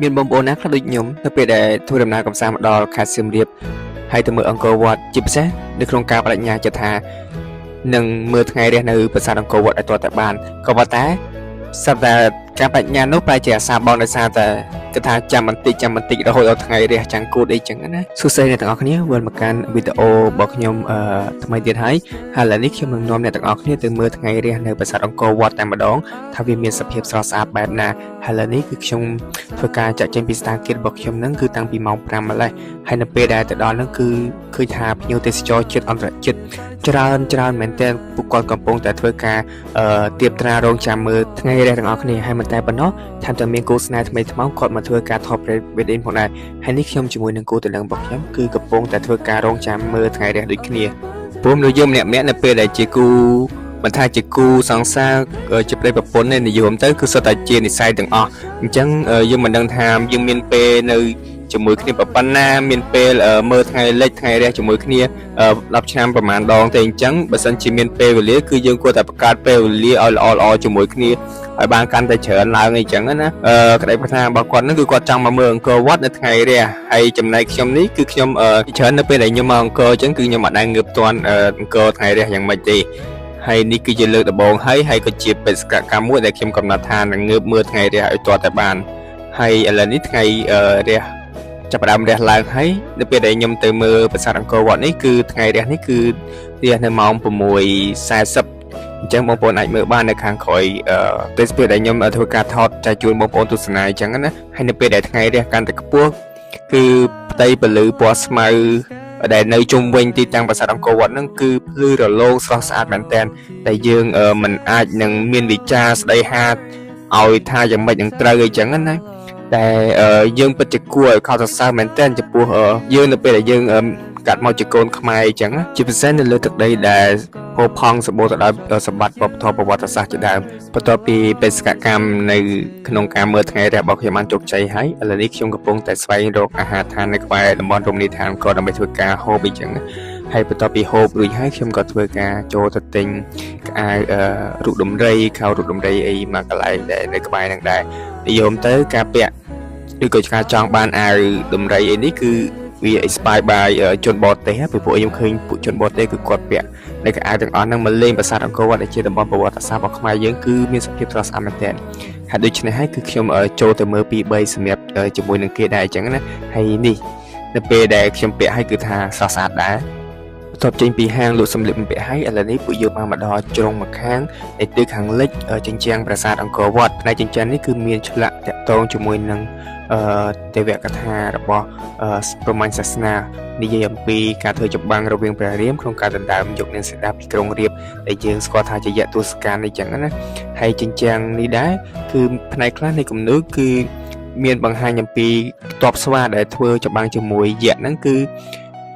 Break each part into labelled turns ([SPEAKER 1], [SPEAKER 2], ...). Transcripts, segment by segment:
[SPEAKER 1] មានបងប្អូនណាខ្លះដូចខ្ញុំនៅពេលដែលធ្វើដំណើរកម្សាន្តមកដល់ខេត្តសៀមរាបហើយទៅមើលអង្គរវត្តជាពិសេសនៅក្នុងការបដិញ្ញាចិត្តថានឹងមើលថ្ងៃរះនៅប្រាសាទអង្គរវត្តឲ្យទាល់តែបានក៏ប៉ុន្តែស្រាប់តែការបដិញ្ញានោះប្រហែលជាអាសាបងដោយសារតែគេថាចាំបន្តិចរហូតដល់ថ្ងៃរះចាំងគូតអីចឹងណាសួស្តីអ្នកទាំងអស់គ្នាវិលមកកាន់វីដេអូរបស់ខ្ញុំថ្មីទៀតហើយឥឡូវនេះខ្ញុំនឹងនាំអ្នកទាំងអស់គ្នាទៅមើលថ្ងៃរះនៅប្រាសាទអង្គរវត្តតែម្ដងថាវាមានសភាពស្រស់ស្អាតបែបណាឥឡូវនេះគឺខ្ញុំធ្វើការចាក់ចេញពីស្ថានភាពរបស់ខ្ញុំហ្នឹងគឺតាំងពីម៉ោង 5 ម្លេះហើយនៅពេលដែលទៅដល់ហ្នឹងគឺឃើញថាភ្ញៀវទេសចរជាតិអន្តរជាតិច្រើនមែនទែនពួកគាត់កំពុងតែធ្វើការទៀបត្រារងចាំមើលថ្ងៃរះទាំងអស់គ្នាហើយមិនតែប៉ុណ្ណោះថែមទាំងមានគូស្នេហ៍ថ្មីថ្មោងគាត់មកធ្វើការថត wedding ផងដែរហើយនេះខ្ញុំជាមួយនឹងគូតំណែងរបស់ខ្ញុំគឺកំពុងតែធ្វើការរងចាំមើលថ្ងៃរះដូចគ្នាព្រមនៅយើងម្នាក់ៗនៅពេលដែលជាគូមិនថាជាគូសង្សារជាប្តីប្រពន្ធនេះនិយមទៅគឺសុទ្ធតែជានិស្ស័យទាំងអស់អញ្ចឹងយើងមិនដឹងថាយើងមានពេលនៅជាមួយគ្នាប៉ុណ្ណាមានពេលមើលថ្ងៃលិចថ្ងៃរះជាមួយគ្នា10ឆ្នាំប្រហែលដងទេអញ្ចឹងបើសិនជាមានពេលវេលាគឺយើងគួរតែបង្កើតពេលវេលាឲ្យល្អជាមួយគ្នាឲ្យបានកាន់តែច្រើនឡើងអីចឹងណាក្តីប្រាថ្នារបស់គាត់ហ្នឹងគឺគាត់ចង់មកមើលអង្គរវត្តនៅថ្ងៃរះហើយចំណែកខ្ញុំនេះគឺខ្ញុំច្រើននៅពេលដែលខ្ញុំមកអង្គរអញ្ចឹងគឺខ្ញុំអត់ដែលងើបទាន់អង្គរថ្ងៃរះយ៉ាងម៉េចទេហើយនេះគឺជាលើកដំបូងហើយក៏ជាបេសកកម្មមួយដែលខ្ញុំកំណត់ថានឹងងើបមើលថ្ងៃរះឲ្យទាល់តែបានហើយឥឡូវនេះថ្ងៃរះចាប់ផ្ដើមរះឡើងហើយនៅពេលដែលខ្ញុំទៅមើលប្រាសាទអង្គរវត្តនេះគឺថ្ងៃរះនេះគឺរះនៅម៉ោង 6:40 អញ្ចឹងបងប្អូនអាចមើលបាននៅខាងក្រោយទេសភាពដែលខ្ញុំធ្វើការថតចែកជូនបងប្អូនទស្សនាអញ្ចឹងណាហើយនៅពេលដែលថ្ងៃរះកាន់តែខ្ពស់គឺផ្ទៃពលឺពណ៌ស្មៅដែលនៅជុំវិញទីតាំងប្រាសាទអង្គរវត្តហ្នឹងគឺភ្លឺរលោងស្រស់ស្អាតមែនទែនតែយើងមិនអាចនឹងមានវិចារស្ដីហាឲ្យថាយ៉ាងម៉េចនឹងត្រូវអីចឹងណាតែយើងពិតជាគួរឲ្យកោតសរសើរមែនទែនចំពោះយើងនៅពេលដែលយើងកាត់មកជាកូនខ្មែរអញ្ចឹងជាពិសេសនៅលើទឹកដីដែលពោផង់សម្បូរទៅដោយសម្បត្តិវប្បធម៌ប្រវត្តិសាស្ត្រជាដើមបន្ទាប់ពីបេសកកម្មនៅក្នុងការមើលថ្ងៃរះរបស់ខ្ញុំបានជោគជ័យហើយឥឡូវនេះខ្ញុំកំពុងតែស្វែងរកអាហារដ្ឋាននៅក្បែរតំបន់រមណីយដ្ឋានក៏ដើម្បីធ្វើការហូបអីចឹងហើយបន្ទាប់ពីហូបរួចហើយខ្ញុំក៏ធ្វើការចូលទៅទិញក្អាវរូបដំរីខោរូបដំរីអីមកកន្លែងដែលនៅក្បែរហ្នឹងដែរនិយមទៅការពាក់ឬក៏ការចង់បានអាវដំរីអីនេះគឺវា inspire by ជនបរទេសពីព្រោះខ្ញុំឃើញពួកជនបរទេសគឺគាត់ពាក់នៅកៅអៅទាំងអស់ហ្នឹងមកលេងប្រាសាទអង្គរវត្តដែលជាតំបន់ប្រវត្តិសាស្ត្ររបស់ខ្មែរយើងគឺមានសភាពស្រស់ស្អាតមែនទែនហើយដូច្នេះហើយគឺខ្ញុំចូលទៅមើលពី3សម្រាប់ជាមួយនឹងគេដែរអញ្ចឹងណាហើយនេះនៅពេលដែលខ្ញុំពាក់ហើយគឺថាស្រស់ស្អាតដែរបន្ទាប់ចេញពីហាងលក់សម្លៀកបំពាក់ហើយឥឡូវនេះពួកយើងបានមកដល់ជ្រុងម្ខាងដែលទិសខាងលិចជញ្ជាំងប្រាសាទអង្គរវត្តផ្នែកជញ្ជាំងនេះគឺមានឆ្លាក់តាក់ទងជាមួយនឹងទេវកថារបស់ព្រហ្មញ្ញសាសនានិយាយអំពីការធ្វើចម្បាំងរវាងព្រះរាមក្នុងការដណ្ដើមយកនាងសីតាពីក្រុងរាពណ៍ដែលយើងស្គាល់ថាជាយៈទស្សកាលនេះចឹងណាហើយជញ្ជាំងនេះដែរគឺផ្នែកខ្លះនៃគំនូរគឺមានបង្ហាញអំពីទ័ពស្វាដែលធ្វើចម្បាំងជាមួយយៈហ្នឹងគឺ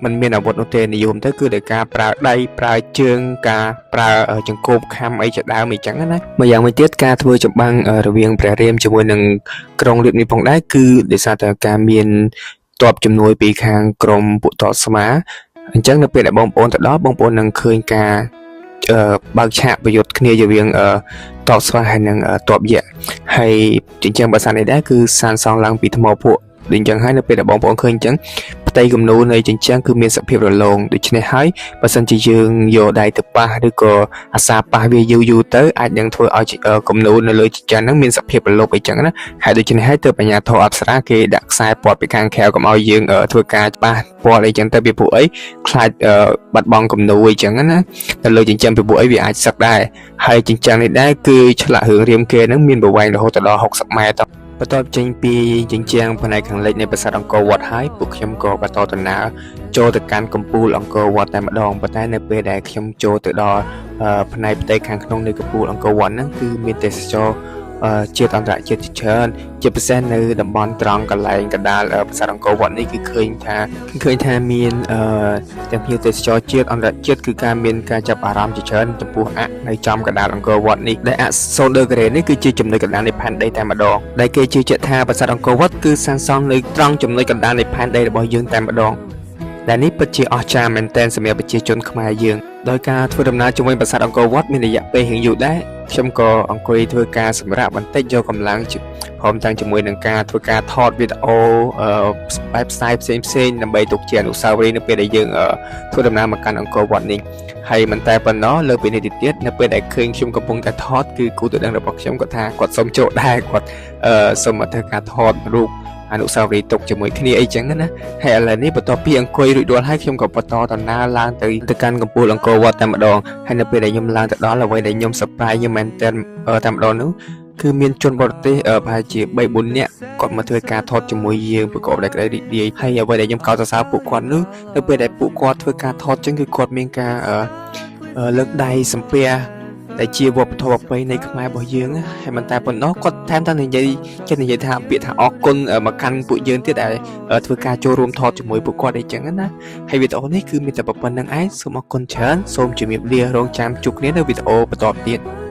[SPEAKER 1] มันមានអាវុធនោះទេនិយមទៅគឺដោយការប្រើដៃប្រើជើងការប្រើចង្កូបខំអីជាដើមអីចឹងណាម្យ៉ាងវិញទៀតការធ្វើចម្បាំងរវាងព្រះរាមជាមួយនឹងក្រុងរាពណ៍នេះផងដែរគឺដោយសារតែការមានទ័ពជំនួយពីខាងក្រមពួកទ័ពស្មាអញ្ចឹងនៅពេលដែលបងប្អូនទៅដល់បងប្អូននឹងឃើញការបើកឆាកប្រយុទ្ធគ្នារវាងទ័ពស្វាហើយនិងទ័ពយៈហើយជញ្ជាំងប្រាសាទនេះដែរគឺសាងសង់ឡើងពីថ្មភក់ដូចអញ្ចឹងហើយនៅពេលដែលបងប្អូនឃើញអញ្ចឹងផ្ទៃគំនូរនៃជញ្ជាំងគឺមានសភាពរលោងដូច្នេះហើយបើសិនជាយើងយកដៃទៅប៉ះឬក៏អាសាប៉ះវាយូរទៅអាចនឹងធ្វើឲ្យគំនូរនៅលើជញ្ជាំងហ្នឹងមានសភាពរលោងអីចឹងណាហើយដូច្នេះហើយទើបបញ្ញាធរអប្សរាគេដាក់ខ្សែព័ទ្ធពីខាងខែវកុំឲ្យយើងធ្វើការប៉ះព័ទ្ធអីចឹងទៅពីព្រោះអីខ្លាចបាត់បង់គំនូរអីចឹងណានៅលើជញ្ជាំងពីព្រោះអីវាអាចសឹកដែរហើយជញ្ជាំងនេះដែរគឺឆ្លាក់រឿងរាមកេរ្តិ៍ហ្នឹងមានប្រវែងរហូតដល់60 ម៉ែត្របន្ទាប់ចេញពីជញ្ជាំងផ្នែកខាងលិចនៃប្រាសាទអង្គរវត្តហើយពួកខ្ញុំក៏បន្តដំណើរចូលទៅកាន់កំពូលអង្គរវត្តតែម្ដងប៉ុន្តែនៅពេលដែលខ្ញុំចូលទៅដល់ផ្នែកផ្ទៃខាងក្នុងនៃកំពូលអង្គរវត្តហ្នឹងគឺមានទេសចរជាតិអន្តរជាតិច្រើនជាពិសេសនៅតំបន់ត្រង់កន្លែងកណ្ដាលប្រាសាទអង្គរវត្តនេះគឺឃើញថាមានទាំងភ្ញៀវទេសចរជាតិអន្តរជាតិគឺមានការចាប់អារម្មណ៍ជាច្រើនចំពោះនៅចំកណ្ដាលអង្គរវត្តនេះដែលសូនដឺការ៉េនេះគឺជាចំណុចកណ្ដាលនៃផែនដីតែម្ដងដែលគេជឿជាក់ថាប្រាសាទអង្គរវត្តគឺសាងសង់នៅត្រង់ចំណុចកណ្ដាលនៃផែនដីរបស់យើងតែម្ដងដែលនេះពិតជាអស្ចារ្យមែនទែនសម្រាប់ប្រជាជនខ្មែរយើងដោយការធ្វើដំណើរជុំវិញប្រាសាទអង្គរវត្តមានរយៈពេលរៀងយូរដែរ ខ្ញុំក៏អង្គុយធ្វើការសម្រាប់បន្តិចយកកម្លាំងព្រមទាំងជាមួយនឹងការធ្វើការថតវីដេអូបែបផ្សាយផ្សេងៗដើម្បីទុកជាអនុស្សាវរីយ៍នៅពេលដែលយើងធ្វើដំណើរមកកាន់អង្គរវត្តនេះហើយមិនតែប៉ុណ្ណោះលើពីនេះទៅទៀតនៅពេលដែលឃើញខ្ញុំកំពុងតែថតគឺគូទៅដឹងរបស់ខ្ញុំគាត់ថាគាត់សុំចូលដែរគាត់សុំមកធ្វើការថតរូបអនុស្សាវរីយ៍ទុកជាមួយគ្នាអីចឹងណាហើយឥឡូវនេះបន្ទាប់ពីអង្គុយរួចរាល់ហើយខ្ញុំក៏បន្តដំណើរឡើងទៅកាន់កំពូលអង្គរវត្តតែម្ដងហើយនៅពេលដែលខ្ញុំឡើងទៅដល់អ្វីដែលខ្ញុំ surprise ខ្ញុំមែនតែម្ដងនោះគឺមានជនបរទេសប្រហែលជា 3-4 នាក់គាត់មកធ្វើការថតជាមួយយើងប្រកបដោយក្តីរីករាយហើយអ្វីដែលខ្ញុំកោតសរសើរពួកគាត់នោះនៅពេលដែលពួកគាត់ធ្វើការថតចឹងគឺគាត់មានការលើកដៃសំពះដែលជាវប្បធម៌ប្រពៃណីខ្មែររបស់យើងហើយមិនតែប៉ុណ្ណោះគាត់ថែមទាំងនិយាយថាពាក្យថាអរគុណមកកាន់ពួកយើងទៀតដែលធ្វើការចូលរួមថតជាមួយពួកគាត់អីចឹងណាហើយវីដេអូនេះគឺមានតែប៉ុណ្្នឹងឯងសូមអរគុណច្រើនសូមជម្រាបលារងចាំជួបគ្នានៅវីដេអូបន្តទៀត